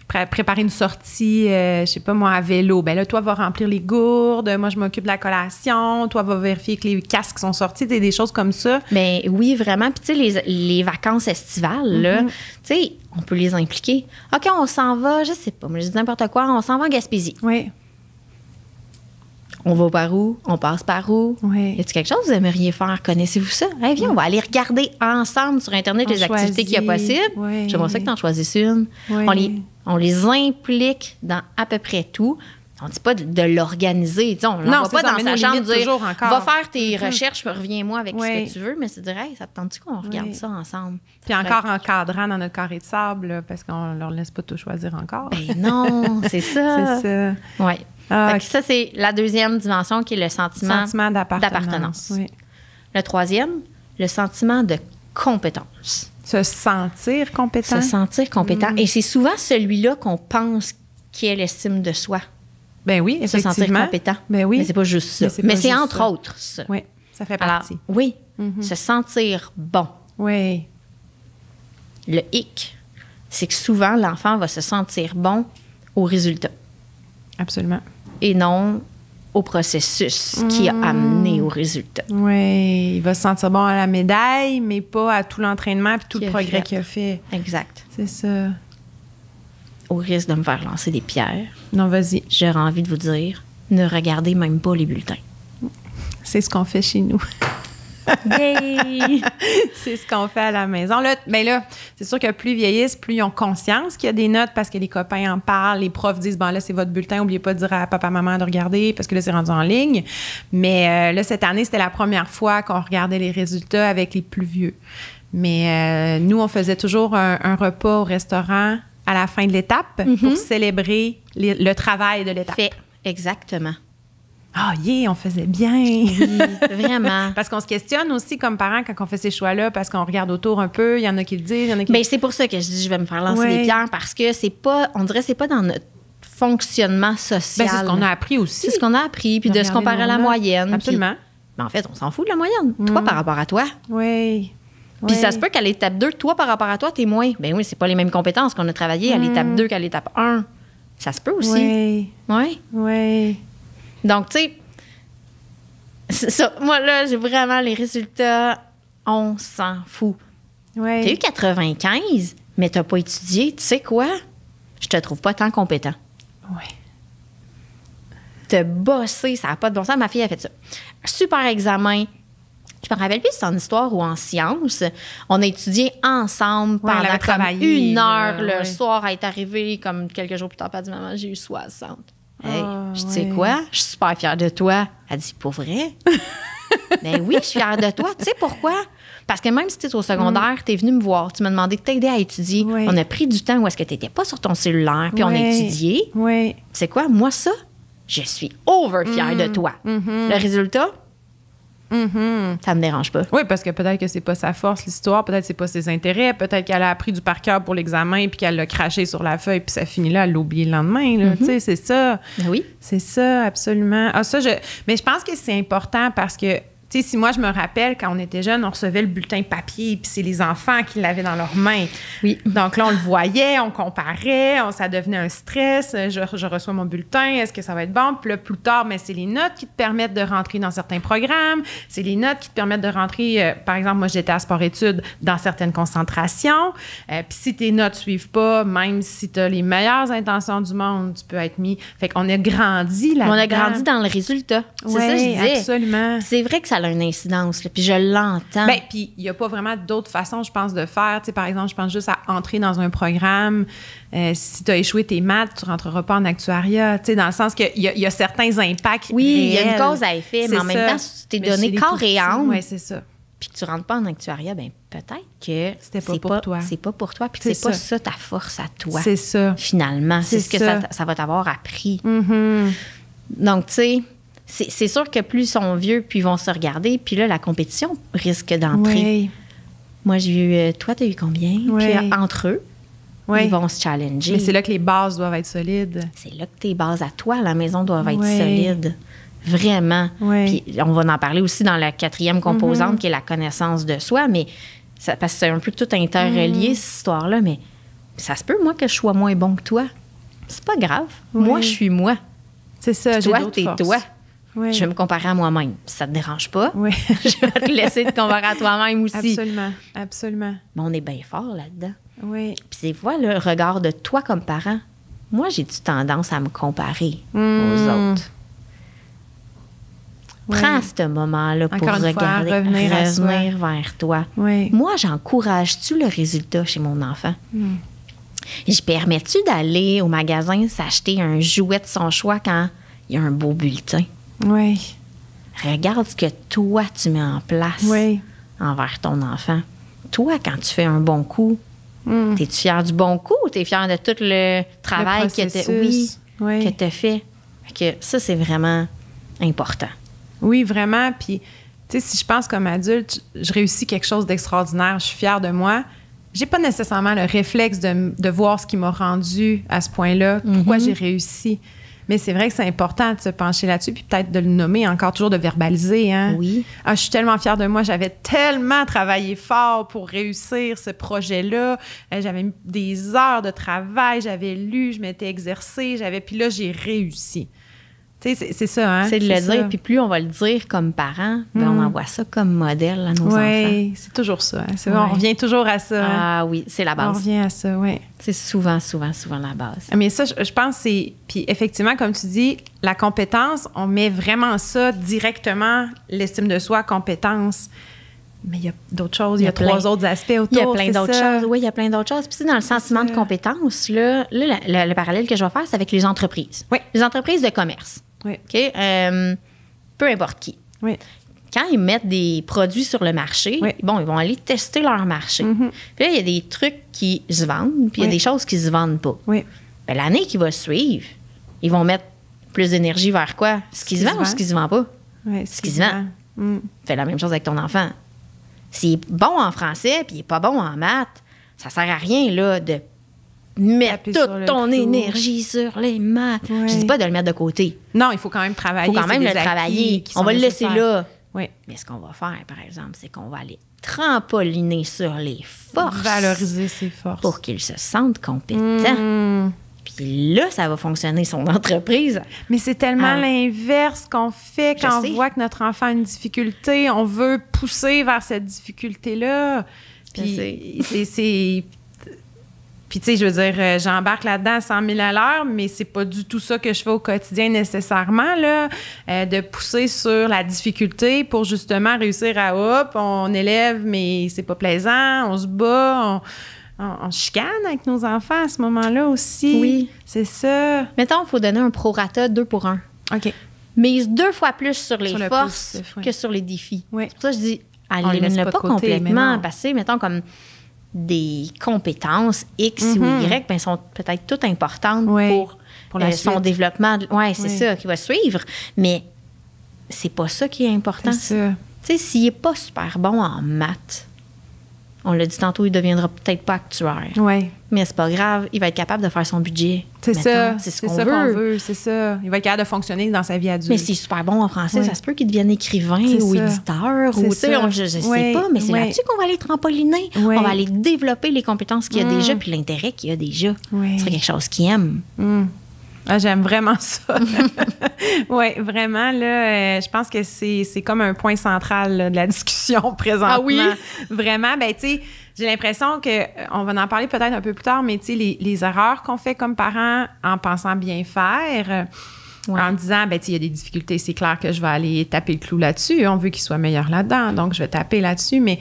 Préparer une sortie, je sais pas moi, à vélo. Ben là, toi, va remplir les gourdes. Moi, je m'occupe de la collation. Toi, va vérifier que les casques sont sortis. Des choses comme ça. Ben oui, vraiment. Puis, tu sais, les vacances estivales, là, tu sais, on peut les impliquer. OK, on s'en va, je sais pas, mais je dis n'importe quoi, on s'en va en Gaspésie. Oui. On va par où? On passe par où? Oui. Y a-t-il quelque chose que vous aimeriez faire? Connaissez-vous ça? Hey, viens, on va aller regarder ensemble sur Internet les activités qu'il y a possibles. Oui. J'aimerais ça que tu en choisisses une. Oui. On les implique dans à peu près tout. On ne dit pas de l'organiser. On ne va pas dans sa chambre dire « Va faire tes recherches, reviens-moi avec ce que tu veux ». Mais c'est dire « Hey, ça te tente-tu qu'on regarde ça ensemble? » Puis encore encadrant dans notre carré de sable, là, parce qu'on ne leur laisse pas tout choisir encore. Ben non, c'est ça. C'est ça. Oui. Ça, c'est la deuxième dimension qui est le sentiment d'appartenance. Oui. Le troisième, le sentiment de compétence. Se sentir compétent. Se sentir compétent. Et c'est souvent celui-là qu'on pense qui est l'estime de soi. Ben oui, effectivement. Se sentir compétent. Ben oui. Mais c'est pas juste ça. Mais c'est entre autres ça. Oui, ça fait partie. Alors, oui, se sentir bon. Oui. Le hic, c'est que souvent, l'enfant va se sentir bon au résultat. Absolument. Et non au processus qui a amené au résultat. Oui, il va se sentir bon à la médaille, mais pas à tout l'entraînement et tout le progrès qu'il a fait. Exact. C'est ça. Au risque de me faire lancer des pierres. Non, vas-y. J'aurais envie de vous dire, ne regardez même pas les bulletins. C'est ce qu'on fait chez nous. Yay! C'est ce qu'on fait à la maison. Là, c'est sûr que plus ils vieillissent, plus ils ont conscience qu'il y a des notes parce que les copains en parlent, les profs disent, bon là, c'est votre bulletin, n'oubliez pas de dire à papa, maman de regarder parce que là, c'est rendu en ligne. Mais là, cette année, c'était la première fois qu'on regardait les résultats avec les plus vieux. Mais nous, on faisait toujours un repas au restaurant à la fin de l'étape pour célébrer le travail de l'étape. Fait, exactement. Ah, on faisait bien! Oui, vraiment. Parce qu'on se questionne aussi comme parents quand on fait ces choix-là, parce qu'on regarde autour un peu, il y en a qui le disent, il y en a qui... Bien, c'est pour ça que je dis je vais me faire lancer des pierres, parce que c'est pas, on dirait que c'est pas dans notre fonctionnement social. Bien, c'est ce qu'on a appris aussi. C'est ce qu'on a appris, puis de se comparer à la moyenne. Absolument. Puis, en fait, on s'en fout de la moyenne. Toi par rapport à toi. Oui. Puis ça se peut qu'à l'étape 2, toi par rapport à toi, t'es moins. Ben oui, c'est pas les mêmes compétences qu'on a travaillées à l'étape 2 qu'à l'étape 1. Ça se peut aussi. Oui. Oui. Oui. Donc, tu sais, ça, moi, là, j'ai vraiment les résultats, on s'en fout. Oui. T'as eu 95, mais t'as pas étudié. Tu sais quoi? Je te trouve pas tant compétent. Oui. T'as bossé, ça n'a pas de bon sens. Ma fille a fait ça. Super examen. Je me rappelle plus si c'est en histoire ou en sciences. On a étudié ensemble pendant comme 1 heure le soir. Elle est arrivée comme quelques jours plus tard. Elle a dit, maman, j'ai eu 60. Hey, je dis, tu sais quoi? Je suis super fière de toi. Elle dit, pour vrai? Ben oui, je suis fière de toi. Tu sais pourquoi? Parce que même si tu es au secondaire, tu es venu me voir, tu m'as demandé de t'aider à étudier. Oui. On a pris du temps où est-ce que tu n'étais pas sur ton cellulaire, puis on a étudié. Oui. Tu sais quoi? Moi, ça, je suis over fière de toi. Le résultat? Ça me dérange pas. Oui, parce que peut-être que c'est pas sa force, l'histoire, peut-être que c'est pas ses intérêts, peut-être qu'elle a appris du par cœur pour l'examen puis qu'elle l'a craché sur la feuille puis ça finit là, elle l'a oublié le lendemain. Là, tu sais, c'est ça. Ben oui. C'est ça, absolument. Ah, ça, mais je pense que c'est important parce que, tu sais, si moi, je me rappelle, quand on était jeunes, on recevait le bulletin papier, puis c'est les enfants qui l'avaient dans leurs mains. Oui. Donc là, on le voyait, on comparait, ça devenait un stress. Je reçois mon bulletin, est-ce que ça va être bon? Puis là, plus tard, mais c'est les notes qui te permettent de rentrer dans certains programmes. C'est les notes qui te permettent de rentrer, par exemple, moi, j'étais à sport-études dans certaines concentrations. Puis si tes notes ne suivent pas, même si tu as les meilleures intentions du monde, tu peux être mis. Fait qu'on a grandi là-dedans. On a grandi dans le résultat. C'est ça que je disais. Absolument. C'est vrai que ça a une incidence, là, puis je l'entends. Bien, puis il n'y a pas vraiment d'autres façons, je pense, de faire. Tu sais, par exemple, je pense juste à entrer dans un programme. Si tu as échoué tes maths, tu ne rentreras pas en actuariat. Tu sais, dans le sens qu'il y a certains impacts. Oui, il y a une réels. cause à effet, mais en même temps, si tu t'es donné corps et âme. Oui, c'est ça. Puis que tu ne rentres pas en actuariat, bien, peut-être que c'était pas pour toi. C'est pas pour toi, puis c'est pas ça ta force à toi. C'est ça. Finalement, c'est ce que ça va t'avoir appris. Donc, tu sais, c'est sûr que plus ils sont vieux, puis ils vont se regarder. Puis là, la compétition risque d'entrer. Oui. Moi, j'ai eu... Toi, t'as eu combien? Oui. Puis entre eux, ils vont se challenger. Mais c'est là que les bases doivent être solides. C'est là que tes bases à toi, à la maison, doivent être solides. Vraiment. Oui. Puis on va en parler aussi dans la 4e composante, qui est la connaissance de soi. Mais parce que c'est un peu tout interrelié, cette histoire-là. Mais ça se peut, moi, que je sois moins bon que toi. C'est pas grave. Moi, je suis moi. C'est ça, j'ai d'autres forces. Toi. Oui. Je vais me comparer à moi-même. Si ça te dérange pas, oui. je vais te laisser te comparer à toi-même aussi. Absolument, absolument. Mais on est bien fort là-dedans. Oui. Puis c'est fois le regard de toi comme parent. Moi, j'ai-tu tendance à me comparer aux autres? Oui. Prends ce moment-là pour regarder, revenir vers toi. Oui. Moi, j'encourage-tu le résultat chez mon enfant? Je permets-tu d'aller au magasin s'acheter un jouet de son choix quand il y a un beau bulletin? Oui. Regarde ce que toi, tu mets en place envers ton enfant. Toi, quand tu fais un bon coup, es-tu fière du bon coup ou t'es fière de tout le travail que tu as fait? Que ça, c'est vraiment important. Oui, vraiment. Puis, tu sais, si je pense comme adulte, je réussis quelque chose d'extraordinaire, je suis fière de moi. J'ai pas nécessairement le réflexe de voir ce qui m'a rendu à ce point-là, pourquoi j'ai réussi. Mais c'est vrai que c'est important de se pencher là-dessus, puis peut-être de le nommer encore, toujours de verbaliser. Hein? Oui. Ah, je suis tellement fière de moi. J'avais tellement travaillé fort pour réussir ce projet-là. J'avais mis des heures de travail, j'avais lu, je m'étais exercée, puis là, j'ai réussi. Tu sais, c'est ça, hein? C'est de le dire, puis plus on va le dire comme parents, on envoie ça comme modèle à nos enfants. Oui, c'est toujours ça. Hein? On revient toujours à ça. Ah hein? oui, c'est la base. On revient à ça, oui. C'est souvent la base. Mais ça, je pense que c'est... Puis effectivement, comme tu dis, la compétence, on met vraiment ça directement, l'estime de soi, compétence. Mais il y a d'autres choses, il y a 3 autres aspects autour. Il y a plein d'autres choses. Oui, il y a plein d'autres choses. Puis dans le sentiment de compétence, là, le parallèle que je vais faire, c'est avec les entreprises. Oui. Les entreprises de commerce. Oui. OK? Peu importe qui. Oui. Quand ils mettent des produits sur le marché, ils vont aller tester leur marché. Puis là, il y a des trucs qui se vendent, puis il y a des choses qui se vendent pas. Oui. Bien, l'année qui va suivre, ils vont mettre plus d'énergie vers quoi? Ce qui se vend ou ce qui se vend pas? Oui, ce qui se vend. Fais la même chose avec ton enfant. S'il est bon en français puis il n'est pas bon en maths, ça sert à rien là, de mettre toute ton énergie sur les maths. Je ne dis pas de le mettre de côté. Non, il faut quand même travailler. Il faut quand même le travailler. On va le laisser là. Oui. Mais ce qu'on va faire, par exemple, c'est qu'on va aller trampoliner sur les forces. Valoriser ses forces. Pour qu'il se sente compétent. Puis là, ça va fonctionner, son entreprise. Mais c'est tellement l'inverse qu'on fait quand on voit que notre enfant a une difficulté. On veut pousser vers cette difficulté-là. Puis Puis, tu sais, je veux dire, j'embarque là-dedans à 100 000 à l'heure, mais c'est pas du tout ça que je fais au quotidien nécessairement, là, de pousser sur la difficulté pour justement réussir à, on élève, mais c'est pas plaisant, on se bat, on chicane avec nos enfants à ce moment-là aussi. Oui. C'est ça. Mettons, il faut donner un prorata 2 pour 1. OK. Mise 2 fois plus sur les forces que sur les défis. Oui. C'est pour ça que je dis, élimine-le pas complètement. Parce que, mettons, comme des compétences X ou Y, bien, sont peut-être toutes importantes pour son développement. Oui, c'est ça qui va suivre. Mais c'est pas ça qui est important. C'est ça. Tu sais, s'il n'est pas super bon en maths, on l'a dit tantôt, il ne deviendra peut-être pas actuaire. Oui. Mais c'est pas grave, il va être capable de faire son budget. C'est ça. C'est ce qu'on veut. C'est ça. Il va être capable de fonctionner dans sa vie adulte. Mais s'il est super bon en français, ça se peut qu'il devienne écrivain ou éditeur. Ou, je ne sais pas, mais c'est là-dessus qu'on va aller trampoliner. On va aller développer les compétences qu'il y a déjà puis l'intérêt qu'il y a déjà. C'est quelque chose qu'il aime. Ah, j'aime vraiment ça. Oui, vraiment, là, je pense que c'est comme un point central là, de la discussion présentement. Ah oui? Vraiment, ben tu sais, j'ai l'impression qu'on va en parler peut-être un peu plus tard, mais tu sais, les erreurs qu'on fait comme parents en pensant bien faire, en disant, ben tu sais, il y a des difficultés, c'est clair que je vais aller taper le clou là-dessus, on veut qu'il soit meilleur là-dedans, donc je vais taper là-dessus, mais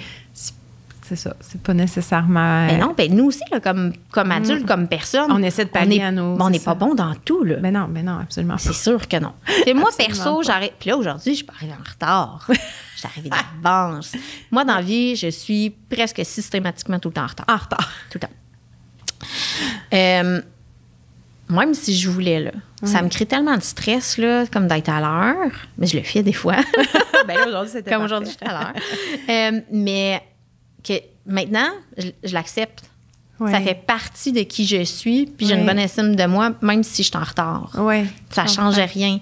c'est ça, c'est pas nécessairement... Mais non, ben nous aussi, là, comme adultes, comme personne... On essaie de pallier à nos... On n'est pas bon dans tout, là. Mais non, absolument pas. C'est sûr que non. Et moi, perso, j'arrive... Puis là, aujourd'hui, je suis pas arrivée en retard. Je suis arrivée d'avance. Moi, dans la vie, je suis presque systématiquement tout le temps en retard. En retard. Tout le temps. Même si je voulais, là, ça me crée tellement de stress, là, comme d'être à l'heure. Mais je le fais des fois. Ben là, aujourd'hui, c'était comme aujourd'hui, j'étais à l'heure. Mais... que maintenant, je l'accepte. Ouais. Ça fait partie de qui je suis, puis j'ai une bonne estime de moi, même si je suis en retard. Ouais, ça ne change rien.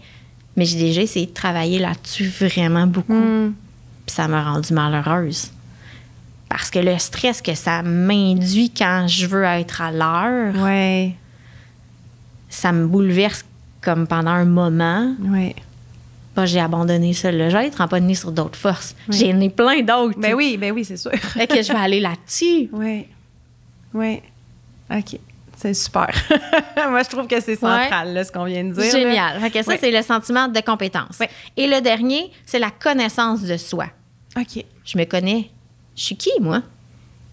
Mais j'ai déjà essayé de travailler là-dessus vraiment beaucoup. Puis ça m'a rendue malheureuse. Parce que le stress que ça m'induit quand je veux être à l'heure, ça me bouleverse comme pendant un moment. Pas j'ai abandonné ça. Là. Je vais être trampolinée sur d'autres forces. J'ai né plein d'autres. Ben oui, c'est sûr. Fait que je vais aller là-dessus. Oui. OK. C'est super. Moi, je trouve que c'est central, là, ce qu'on vient de dire. Génial. Fait que ça, c'est le sentiment de compétence. Et le dernier, c'est la connaissance de soi. OK. Je me connais. Je suis qui, moi?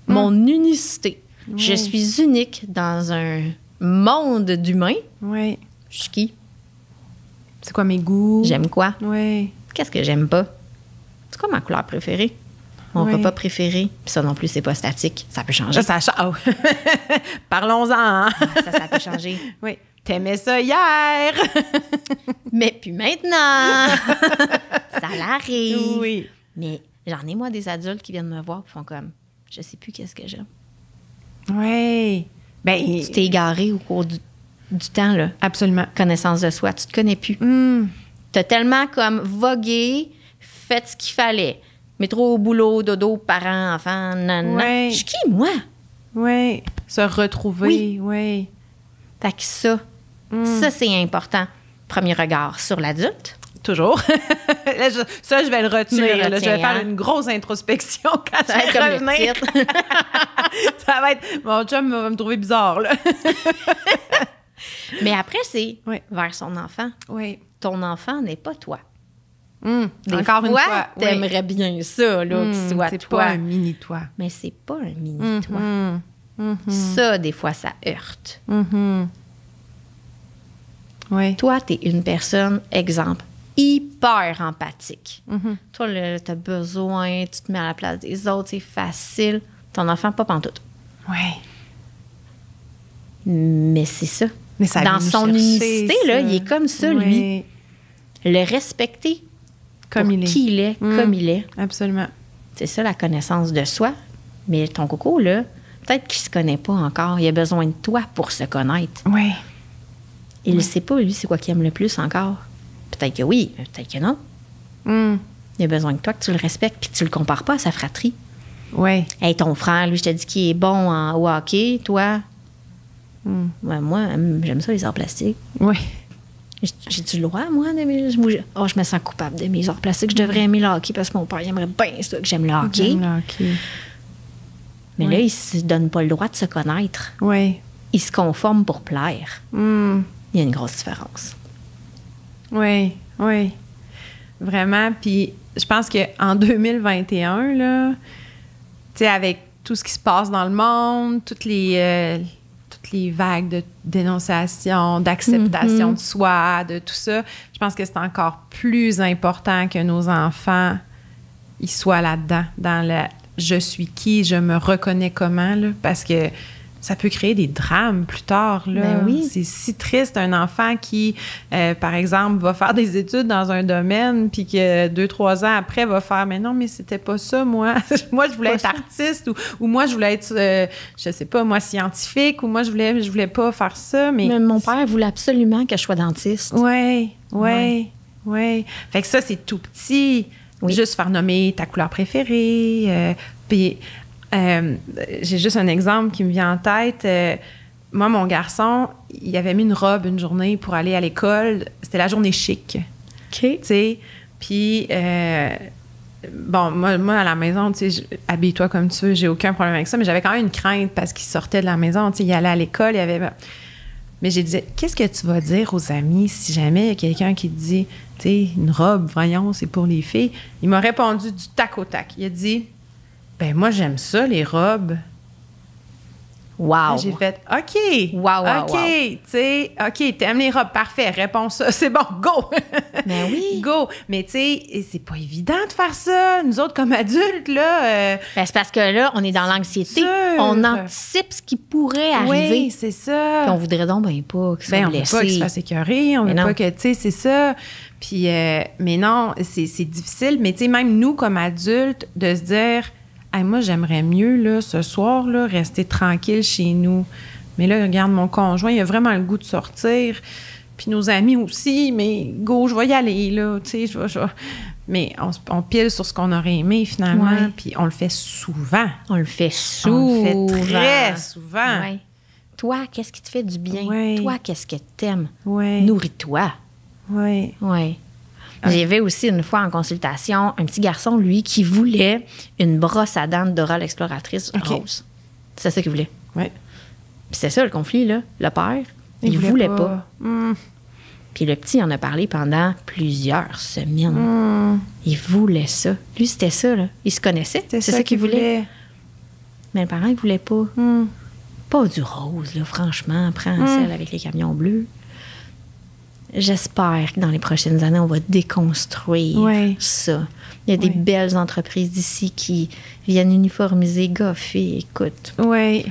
Mon unicité. Oui. Je suis unique dans un monde d'humains. Oui. Je suis qui? C'est quoi mes goûts? J'aime quoi? Oui. Qu'est-ce que j'aime pas? C'est quoi ma couleur préférée? Mon repas préféré? Puis ça non plus, c'est pas statique. Ça peut changer. Ça change. Parlons-en. Hein? Ça peut changer. Oui. T'aimais ça hier. Mais puis maintenant, ça l'arrive. Oui. Mais j'en ai, moi, des adultes qui viennent me voir et font comme, je sais plus qu'est-ce que j'aime. Oui. Ben, tu t'es égaré au cours du temps, là. Absolument. Connaissance de soi, tu te connais plus. T'as tellement comme vogué, fait ce qu'il fallait. Métro, boulot, dodo, parents, enfants, nanana. Je suis qui, moi? Oui. Se retrouver, oui. Fait que ça, c'est important. Premier regard sur l'adulte. Toujours. Là, je vais le retenir. Là, je vais faire une grosse introspection quand ça je vais revenir. Ça va être... Mon chum va me trouver bizarre, là. Mais après, c'est vers son enfant. Oui. Ton enfant n'est pas toi. Encore une fois, t'aimerais bien ça, là, qu'il soit c'est toi. C'est pas un mini-toi. Mais c'est pas un mini-toi. Ça, des fois, ça heurte. Oui. Toi, t'es une personne, exemple, hyper empathique. Toi, t'as besoin, tu te mets à la place des autres, c'est facile. Ton enfant, pas pantoute. Oui. Mais c'est ça. Mais ça dans son unicité, là, il est comme ça, lui. Le respecter comme il est. Qui il est, comme il est. Absolument. C'est ça, la connaissance de soi. Mais ton coco, là, peut-être qu'il se connaît pas encore. Il a besoin de toi pour se connaître. Oui. Il ne sait pas, lui, c'est quoi qu'il aime le plus encore. Peut-être que oui, peut-être que non. Il a besoin de toi, que tu le respectes, puis que tu le compares pas à sa fratrie. Oui. Hey, ton frère, lui, je te dis qu'il est bon au hockey, toi. Ouais, moi, j'aime ça, les arts plastiques. Oui. J'ai-tu le droit, moi, d'aimer? Je me sens coupable d'aimer les arts plastiques. Je devrais aimer le hockey parce que mon père il aimerait bien ça, que j'aime le hockey. J'aime le hockey. Mais là, il ne se donne pas le droit de se connaître. Oui. Il se conforme pour plaire. Il y a une grosse différence. Oui, oui. Vraiment. Puis je pense qu'en 2021, là, tu sais, avec tout ce qui se passe dans le monde, toutes les vagues de dénonciation, d'acceptation de soi, de tout ça, je pense que c'est encore plus important que nos enfants ils soient là-dedans, dans le « je suis qui, je me reconnais comment », là, parce que ça peut créer des drames plus tard. Là. Ben oui. C'est si triste, un enfant qui, par exemple, va faire des études dans un domaine, puis que 2-3 ans après va faire « mais non, mais c'était pas ça, moi. Moi, je voulais être artiste, ou moi, je voulais être, je sais pas, moi, scientifique, ou moi, je voulais pas faire ça. » Mais mon père voulait absolument que je sois dentiste. Oui. Fait que ça, c'est tout petit. Oui. Juste faire nommer ta couleur préférée. Puis... j'ai juste un exemple qui me vient en tête. Moi, mon garçon, il avait mis une robe une journée pour aller à l'école. C'était la journée chic. OK. Tu sais, puis... bon, moi, à la maison, tu sais, habille-toi comme tu veux, j'ai aucun problème avec ça, mais j'avais quand même une crainte parce qu'il sortait de la maison, tu sais, il allait à l'école, il avait... Mais j'ai dit, qu'est-ce que tu vas dire aux amis si jamais il y a quelqu'un qui te dit, tu sais, une robe, voyons, c'est pour les filles? Il m'a répondu du tac au tac. Il a dit... ben moi, j'aime ça, les robes. Wow! J'ai fait, OK! Wow! Tu sais, OK, t'aimes les robes, parfait, réponds ça, c'est bon, go! Ben oui! Go! Mais tu sais, c'est pas évident de faire ça. Nous autres, comme adultes, là... Ben, c'est parce que là, on est dans l'anxiété. On anticipe ce qui pourrait arriver. Oui, c'est ça. Puis on voudrait donc ben pas qu'il soit blessé. On veut pas qu'il se fasse écœurer, on veut pas que, tu sais, c'est ça. Puis, mais non, c'est difficile. Mais tu sais, même nous, comme adultes, de se dire... Hey, moi, j'aimerais mieux, là, ce soir, là, rester tranquille chez nous. Mais là, regarde, mon conjoint, il a vraiment le goût de sortir. Puis nos amis aussi, mais go, je vais y aller, là, tu sais, je vais... Mais on pile sur ce qu'on aurait aimé, finalement, puis on le fait souvent. On le fait souvent. On le fait très souvent. Ouais. Toi, qu'est-ce qui te fait du bien? Ouais. Toi, qu'est-ce que t'aimes? Ouais. Nourris-toi. Oui. Oui. J'avais aussi une fois en consultation un petit garçon, lui, qui voulait une brosse à dents Dora l'exploratrice rose. C'est ça qu'il voulait. Oui. Puis c'est ça le conflit, là. Le père, il voulait pas. Puis le petit en a parlé pendant plusieurs semaines. Il voulait ça. Lui, c'était ça, là. Il se connaissait. C'est ça qu'il voulait. Mais le parent, il voulait pas. Pas du rose, là, franchement. Prends celle avec les camions bleus. J'espère que dans les prochaines années, on va déconstruire ça. Il y a des belles entreprises d'ici qui viennent uniformiser, goffer, écoute. Oui.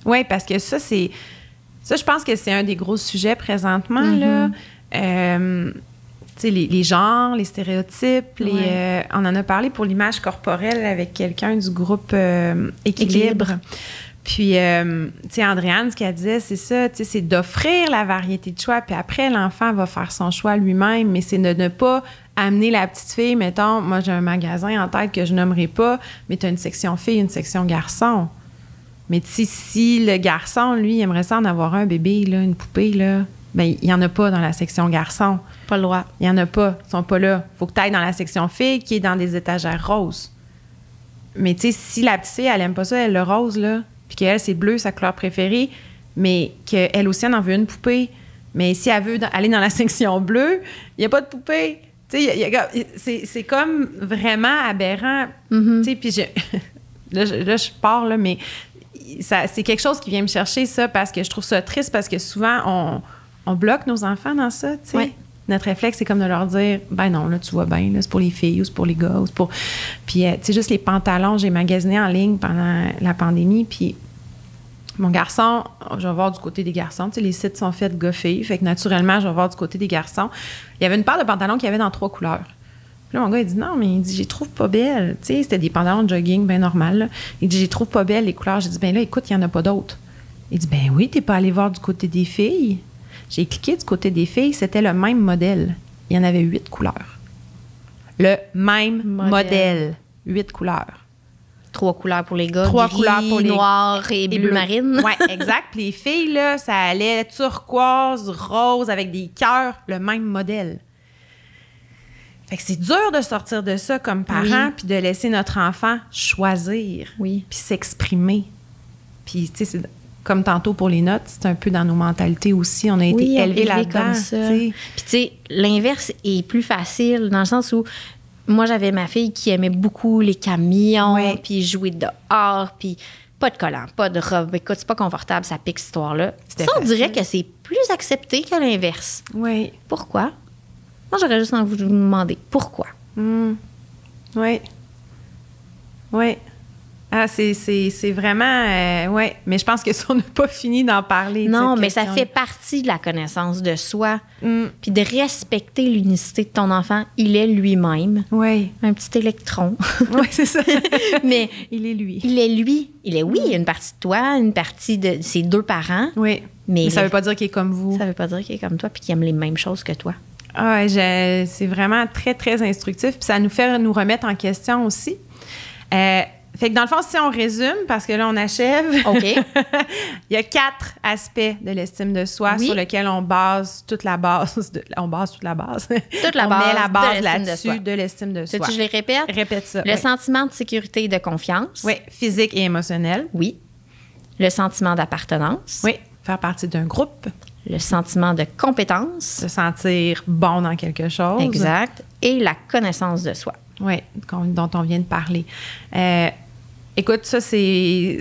Oui, parce que ça, je pense que c'est un des gros sujets présentement, là. Tu sais, les genres, les stéréotypes, on en a parlé pour l'image corporelle avec quelqu'un du groupe Équilibre. Puis, tu sais, Andréane, ce qu'elle disait, c'est ça, tu sais, c'est d'offrir la variété de choix, puis après, l'enfant va faire son choix lui-même, mais c'est de ne pas amener la petite fille, mettons, moi, j'ai un magasin en tête que je nommerai pas, mais tu as une section fille, une section garçon. Mais tu sais, si le garçon, lui, il aimerait ça en avoir un bébé, là, une poupée, là, bien, il n'y en a pas dans la section garçon. Pas le droit. Il n'y en a pas. Ils sont pas là. Il faut que tu ailles dans la section fille qui est dans des étagères roses. Mais tu sais, si la petite fille, elle n'aime pas ça, elle le rose, là, puis qu'elle, c'est bleu, sa couleur préférée, mais qu'elle aussi, elle en veut une poupée. Mais si elle veut aller dans la section bleue, il n'y a pas de poupée. Tu sais, c'est comme vraiment aberrant. Tu sais, puis là, je pars, là, mais c'est quelque chose qui vient me chercher, ça, parce que je trouve ça triste, parce que souvent, on bloque nos enfants dans ça, tu sais. Ouais. Notre réflexe, c'est comme de leur dire, ben non, là, tu vois bien, là, c'est pour les filles ou c'est pour les gars. Ou c'est pour... Puis, tu sais, juste les pantalons, j'ai magasiné en ligne pendant la pandémie, puis mon garçon, je vais voir du côté des garçons. Tu sais, les sites sont faits de gars-filles, fait que naturellement, je vais voir du côté des garçons. Il y avait une paire de pantalons qu'il y avait dans 3 couleurs. Puis là, mon gars, il dit non, mais il dit, je les trouve pas belles. Tu sais, c'était des pantalons de jogging bien normal, là. Il dit, je les trouve pas belles, les couleurs. J'ai dit, ben là, écoute, il y en a pas d'autres. Il dit, ben oui, t'es pas allé voir du côté des filles. J'ai cliqué du côté des filles, c'était le même modèle. Il y en avait 8 couleurs. Le même modèle. 8 couleurs. 3 couleurs pour les gars, 3 gris, couleurs pour les noir et bleu marine. Oui, exact. Puis les filles, là, ça allait turquoise, rose, avec des cœurs, le même modèle. Fait que c'est dur de sortir de ça comme parent, puis de laisser notre enfant choisir, puis s'exprimer. Puis, tu sais, c'est comme tantôt pour les notes, c'est un peu dans nos mentalités aussi. On a été élevés là-dedans. Comme ça. Puis, tu sais, l'inverse est plus facile dans le sens où moi, j'avais ma fille qui aimait beaucoup les camions, puis jouer dehors, puis pas de collant, pas de robe. Écoute, c'est pas confortable, ça pique cette histoire-là. Ça, on dirait que c'est plus accepté que l'inverse. Oui. Pourquoi? Moi, j'aurais juste envie de vous demander pourquoi. Oui. Oui. Ah, c'est vraiment... oui, mais je pense que ça, on n'a pas fini d'en parler. Non, mais ça fait partie de la connaissance de soi. Puis de respecter l'unicité de ton enfant. Il est lui-même. Oui. Un petit électron. Oui, c'est ça. Mais il est lui. Il est lui. Il est, oui, une partie de toi, une partie de ses 2 parents. Oui. Mais ça veut pas dire qu'il est comme vous. Ça veut pas dire qu'il est comme toi puis qu'il aime les mêmes choses que toi. Ah, c'est vraiment très, très instructif. Puis ça nous fait nous remettre en question aussi. Fait que dans le fond, si on résume, parce que là, on achève, OK. Il y a 4 aspects de l'estime de soi sur lesquels on base toute la base. On base toute la base. Toute la base. On met la base de là-dessus de l'estime de soi. Je les répète? Répète ça. Le sentiment de sécurité et de confiance. Oui, physique et émotionnel. Oui. Le sentiment d'appartenance. Oui, faire partie d'un groupe. Le sentiment de compétence. Se sentir bon dans quelque chose. Exact. Et la connaissance de soi. Oui, dont on vient de parler. Écoute, ça, c'est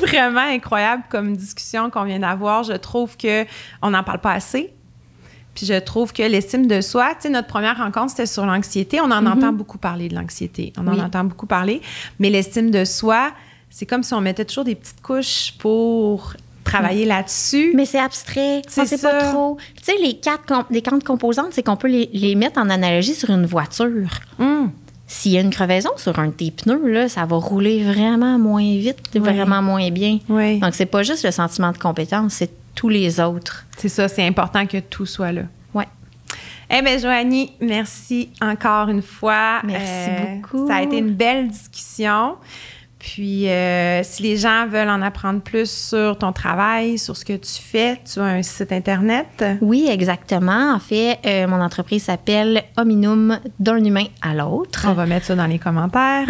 vraiment incroyable comme discussion qu'on vient d'avoir. Je trouve qu'on n'en parle pas assez. Puis je trouve que l'estime de soi, tu sais, notre première rencontre, c'était sur l'anxiété. On en entend beaucoup parler de l'anxiété. On en entend beaucoup parler. Mais l'estime de soi, c'est comme si on mettait toujours des petites couches pour travailler là-dessus. Mais c'est abstrait. C'est pas trop. Tu sais, les quatre composantes, c'est qu'on peut les mettre en analogie sur une voiture. S'il y a une crevaison sur un de tes pneus, là, ça va rouler vraiment moins vite, vraiment moins bien. Oui. Donc, c'est pas juste le sentiment de compétence, c'est tous les autres. C'est ça, c'est important que tout soit là. Oui. Eh bien, Joanie, merci encore une fois. Merci beaucoup. Ça a été une belle discussion. Puis, si les gens veulent en apprendre plus sur ton travail, sur ce que tu fais, tu as un site Internet? Oui, exactement. En fait, mon entreprise s'appelle Hominum, d'un humain à l'autre. On va mettre ça dans les commentaires.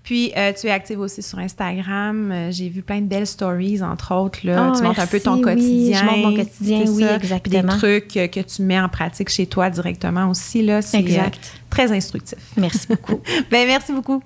Puis, tu es active aussi sur Instagram. J'ai vu plein de belles stories, entre autres. Là. Tu montres un peu ton quotidien. Oui, je montre mon quotidien, oui, exactement. Puis des trucs que tu mets en pratique chez toi directement aussi. Là. C'est exact. Très instructif. Merci beaucoup. Bien, merci beaucoup.